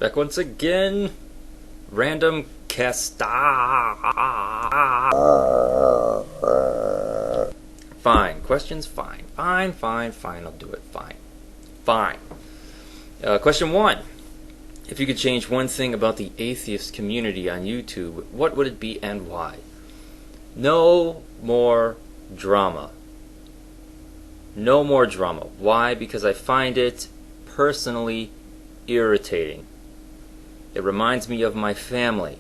Back once again. Random cast. Fine. Questions? Fine. Fine. I'll do it. Fine. Question 1. If you could change one thing about the atheist community on YouTube, what would it be and why? No more drama. No more drama. Why? Because I find it personally irritating. It reminds me of my family.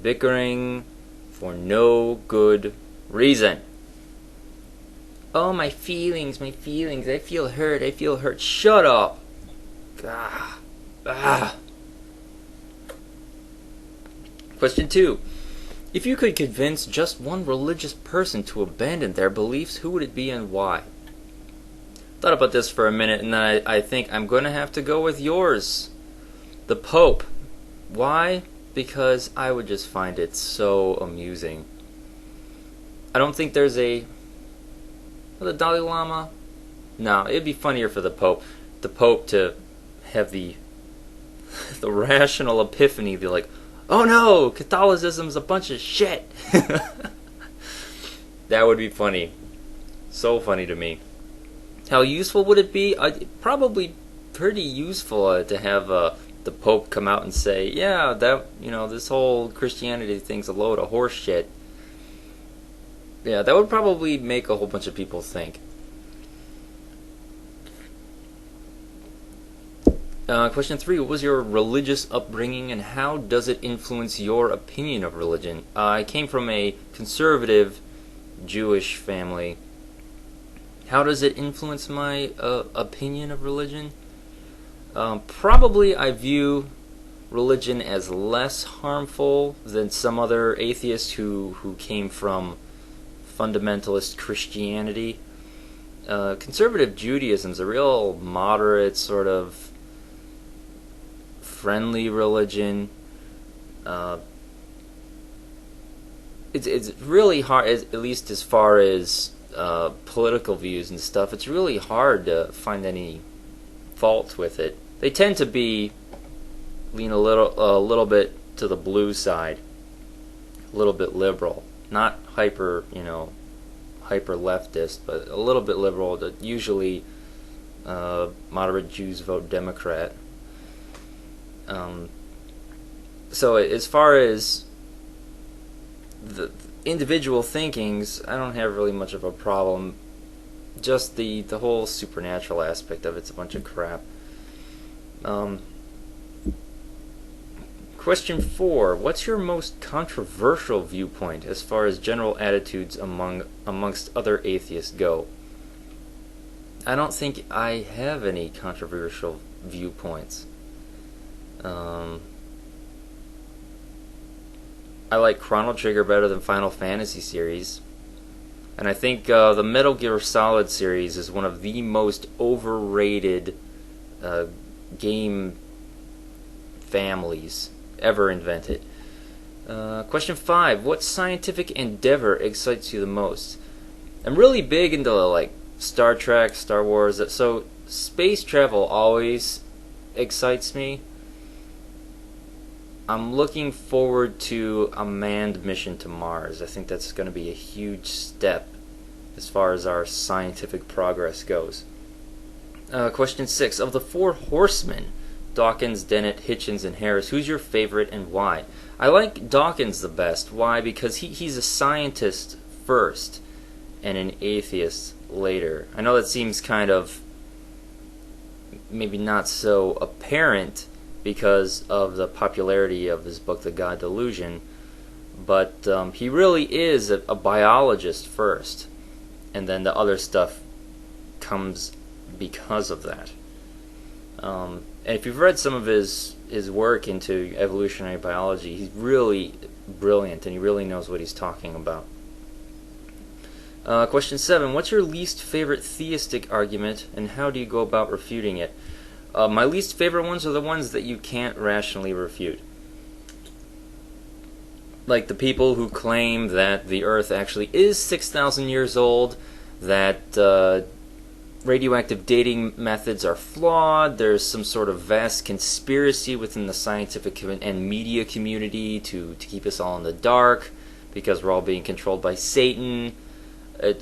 Bickering for no good reason. Oh, my feelings. I feel hurt. Shut up. Question 2. If you could convince just one religious person to abandon their beliefs, who would it be and why? Thought about this for a minute, and then I think I'm going to have to go with yours. The Pope. Why? Because I would just find it so amusing. I don't think there's the Dalai Lama? No, it'd be funnier for the Pope to have the rational epiphany, be like, oh no, Catholicism's a bunch of shit. That would be funny. So funny to me. How useful would it be? Probably pretty useful to have the Pope come out and say, yeah, this whole Christianity thing's a load of horse shit. Yeah, that would probably make a whole bunch of people think. Question 3. What was your religious upbringing and how does it influence your opinion of religion? I came from a conservative Jewish family. How does it influence my opinion of religion? Probably I view religion as less harmful than some other atheists who came from fundamentalist Christianity. Conservative Judaism is a real moderate, sort of friendly religion. It's really hard, at least as far as political views and stuff. It's really hard to find any fault with it. They tend to lean a little bit to the blue side, a little bit liberal, not hyper leftist, but a little bit liberal. That usually moderate Jews vote Democrat. So as far as the individual thinkings, I don't have really much of a problem. Just the whole supernatural aspect of it's a bunch of crap. Question 4. What's your most controversial viewpoint as far as general attitudes amongst other atheists go? I don't think I have any controversial viewpoints. I like Chrono Trigger better than Final Fantasy series. And I think the Metal Gear Solid series is one of the most overrated game families ever invented. Question 5. What scientific endeavor excites you the most? I'm really big into like Star Trek, Star Wars, so space travel always excites me. I'm looking forward to a manned mission to Mars. I think that's going to be a huge step as far as our scientific progress goes. Question 6. Of the 4 horsemen, Dawkins, Dennett, Hitchens, and Harris, who's your favorite and why? I like Dawkins the best. Why? Because he's a scientist first and an atheist later. I know that seems kind of maybe not so apparent because of the popularity of his book, The God Delusion, but he really is a biologist first, and then the other stuff comes because of that. And if you've read some of his work into evolutionary biology, he's really brilliant, and he really knows what he's talking about. Question 7. What's your least favorite theistic argument, and how do you go about refuting it? My least favorite ones are the ones that you can't rationally refute. Like the people who claim that the Earth actually is 6,000 years old, that radioactive dating methods are flawed. There's some sort of vast conspiracy within the scientific and media community to keep us all in the dark because we're all being controlled by Satan.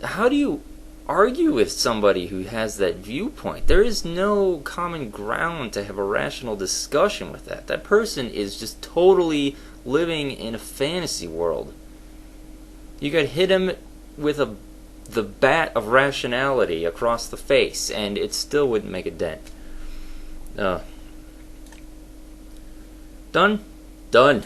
How do you argue with somebody who has that viewpoint? There is no common ground to have a rational discussion with that. That person is just totally living in a fantasy world. You could hit him with the bat of rationality across the face, and it still wouldn't make a dent. Done? Done.